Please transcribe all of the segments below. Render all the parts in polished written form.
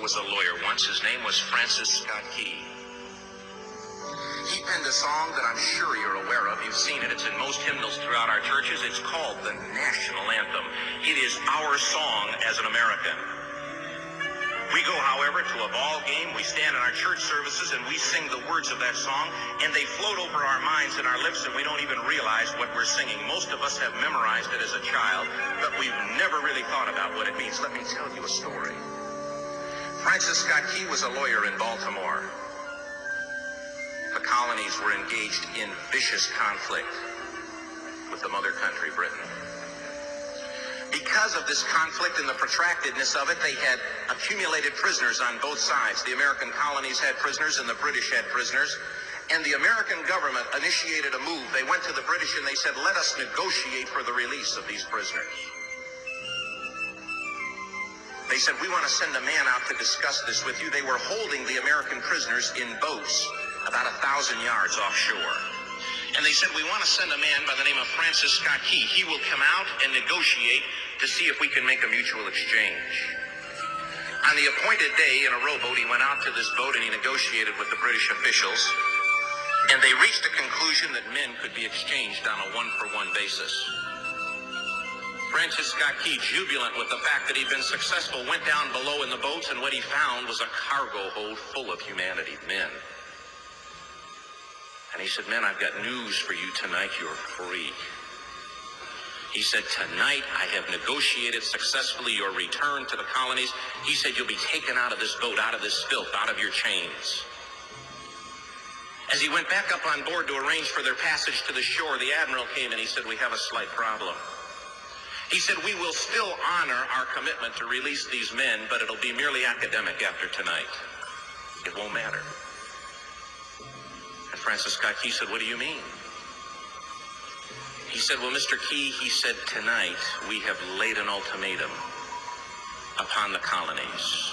was a lawyer once. His name was Francis Scott Key. He penned a song that I'm sure you're aware of. You've seen it. It's in most hymnals throughout our churches. It's called the National Anthem. It is our song as an American. We go, however, to a ball game. We stand in our church services and we sing the words of that song, and they float over our minds and our lips, and we don't even realize what we're singing. Most of us have memorized it as a child, but we've never really thought about what it means. Let me tell you a story. Francis Scott Key was a lawyer in Baltimore. The colonies were engaged in vicious conflict with the mother country, Britain. Because of this conflict and the protractedness of it, they had accumulated prisoners on both sides. The American colonies had prisoners and the British had prisoners. And the American government initiated a move. They went to the British and they said, let us negotiate for the release of these prisoners. They said, we want to send a man out to discuss this with you. They were holding the American prisoners in boats about 1,000 yards offshore. And they said, we want to send a man by the name of Francis Scott Key. He will come out and negotiate to see if we can make a mutual exchange. On the appointed day in a rowboat, he went out to this boat and he negotiated with the British officials. And they reached a conclusion that men could be exchanged on a one-for-one basis. Francis Scott Key, jubilant with the fact that he'd been successful, went down below in the boats, and what he found was a cargo hold full of humanity, men. And he said, men, I've got news for you tonight. You're free. He said, tonight I have negotiated successfully your return to the colonies. He said, you'll be taken out of this boat, out of this filth, out of your chains. As he went back up on board to arrange for their passage to the shore, the admiral came and he said, we have a slight problem. He said, we will still honor our commitment to release these men, but it'll be merely academic after tonight. It won't matter. And Francis Scott Key said, what do you mean? He said, well, Mr. Key, he said, tonight we have laid an ultimatum upon the colonies.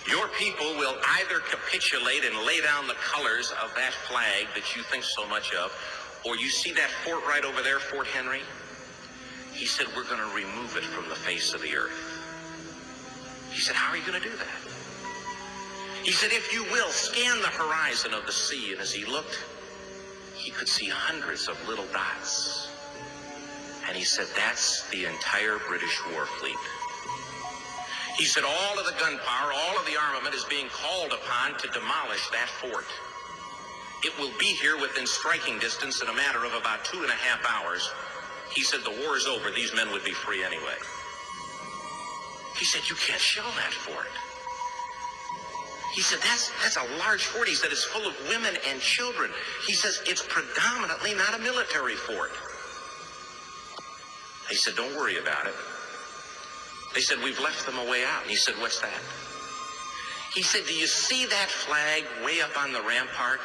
Your people will either capitulate and lay down the colors of that flag that you think so much of, or you see that fort right over there, Fort Henry? He said, we're going to remove it from the face of the earth. He said, how are you going to do that? He said, if you will, scan the horizon of the sea. And as he looked, he could see hundreds of little dots. And he said, that's the entire British war fleet. He said, all of the gunpowder, all of the armament is being called upon to demolish that fort. It will be here within striking distance in a matter of about 2.5 hours. He said, the war is over. These men would be free anyway. He said, you can't shell that fort. He said, that's a large fort. He said, it's full of women and children. He says, it's predominantly not a military fort. He said, don't worry about it. They said, we've left them a way out. And he said, what's that? He said, do you see that flag way up on the rampart?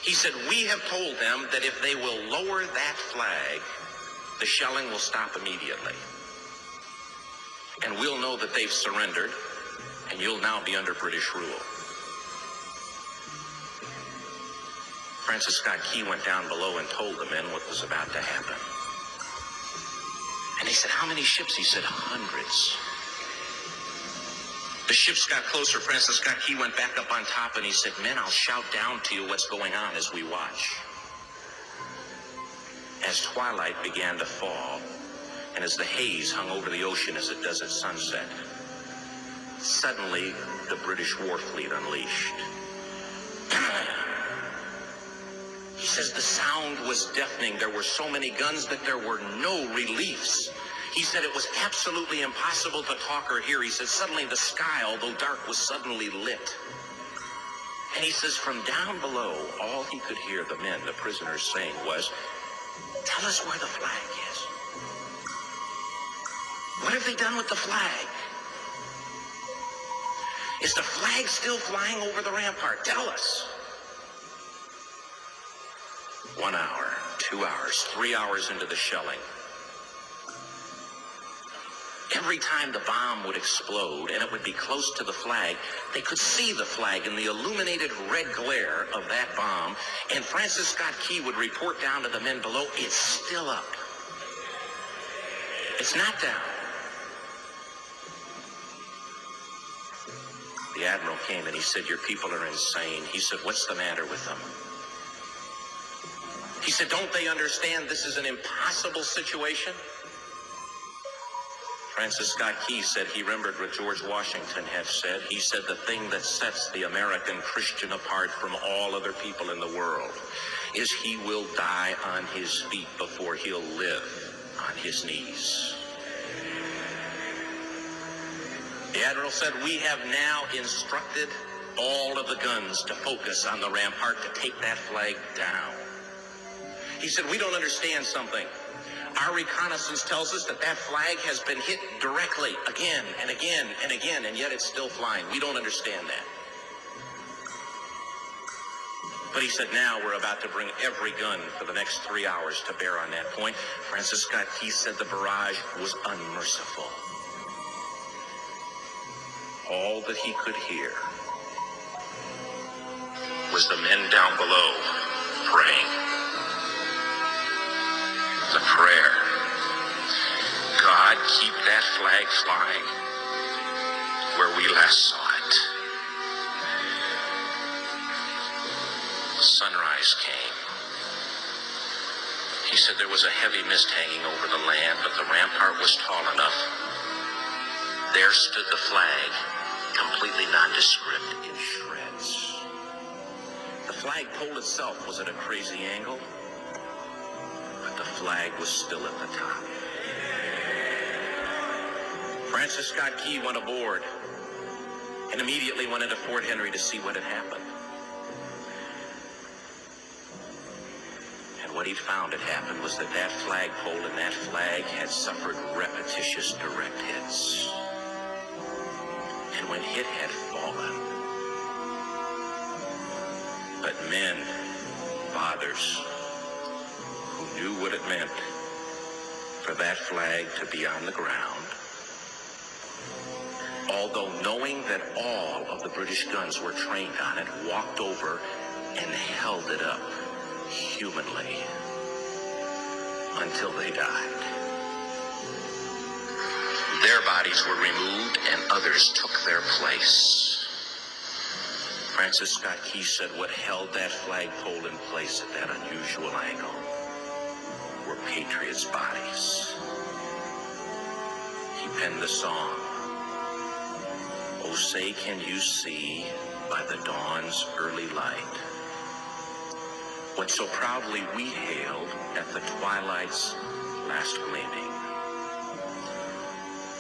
He said, we have told them that if they will lower that flag, the shelling will stop immediately. And we'll know that they've surrendered, and you'll now be under British rule. Francis Scott Key went down below and told the men what was about to happen. And they said, how many ships? He said, hundreds. The ships got closer. Francis Scott Key went back up on top and he said, men, I'll shout down to you what's going on as we watch. As twilight began to fall, and as the haze hung over the ocean as it does at sunset, suddenly the British war fleet unleashed. He says the sound was deafening. There were so many guns that there were no reliefs. He said it was absolutely impossible to talk or hear. He said suddenly the sky, although dark, was suddenly lit. And he says from down below, all he could hear the men, the prisoners, saying was, tell us where the flag is. What have they done with the flag? Is the flag still flying over the rampart? Tell us. 1 hour, 2 hours, 3 hours into the shelling, every time the bomb would explode and it would be close to the flag, they could see the flag in the illuminated red glare of that bomb, and Francis Scott Key would report down to the men below, it's still up. It's not down. The admiral came and he said, "Your people are insane." He said, "What's the matter with them?" He said, "Don't they understand this is an impossible situation?" Francis Scott Key said he remembered what George Washington had said. He said, "The thing that sets the American Christian apart from all other people in the world is he will die on his feet before he'll live on his knees." The admiral said, "We have now instructed all of the guns to focus on the rampart to take that flag down." He said, "We don't understand something. Our reconnaissance tells us that that flag has been hit directly again and again and again, and yet it's still flying. We don't understand that." But he said, "Now we're about to bring every gun for the next 3 hours to bear on that point." Francis Scott Key said the barrage was unmerciful. All that he could hear was the men down below praying. The prayer, "God, keep that flag flying where we last saw it." Sunrise came. He said there was a heavy mist hanging over the land, but the rampart was tall enough. There stood the flag, completely nondescript, in shreds. The flagpole itself was at a crazy angle, but the flag was still at the top. Francis Scott Key went aboard and immediately went into Fort Henry to see what had happened. And what he found had happened was that that flagpole and that flag had suffered repetitious direct hits. And when it had fallen, but men, fathers, who knew what it meant for that flag to be on the ground, although knowing that all of the British guns were trained on it, walked over and held it up humanly until they died. Their bodies were removed and others took their place. Francis Scott Key said what held that flagpole in place at that unusual angle were patriots' bodies. He penned the song, "Oh, say can you see by the dawn's early light what so proudly we hailed at the twilight's last gleaming?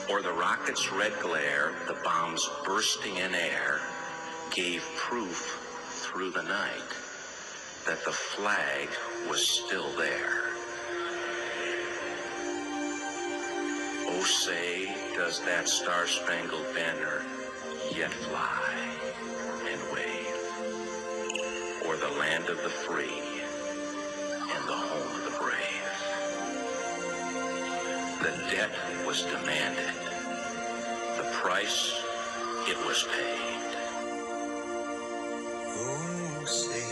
Or the rocket's red glare, the bombs bursting in air, gave proof through the night that the flag was still there. Oh, say, does that star-spangled banner yet fly and wave o'er the land of the free and the home of the brave? The debt was demanded. The price, it was paid." Oh, say,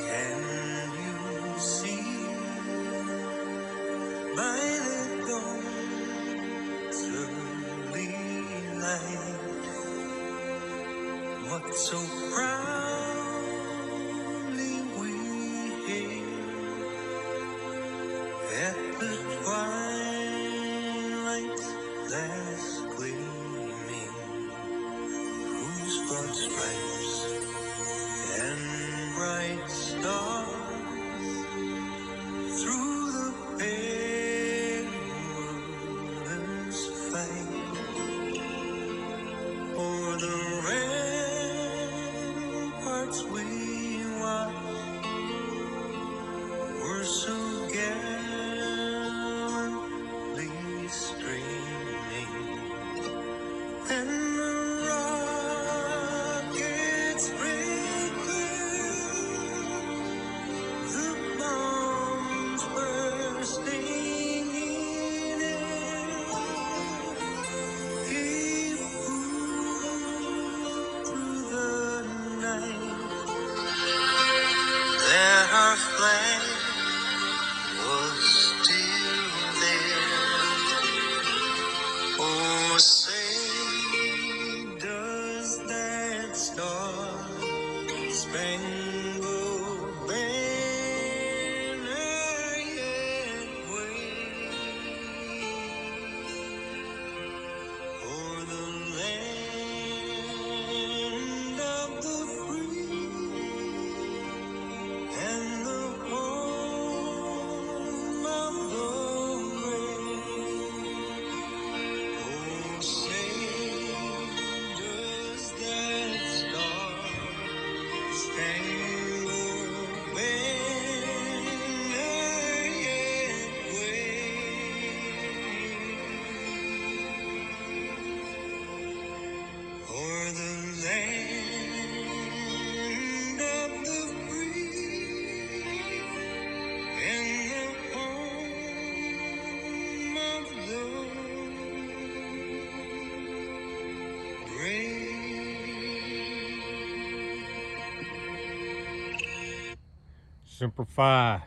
can you see by the dawn's early light what so proudly we hailed at the twilight's last gleaming, whose broad stripes and bright stars through the perilous fight o'er the ramparts we watched were so gallantly streaming, and the rockets break through, the bombs bursting in air, gave proof through the night that our flag was still there. Oh, say, does spangled banner yet wave o'er the land of the free and the home of the brave. Oh, say does that star-spangled banner yet wave o'er the land of the free and the home of the brave? Semper Fi.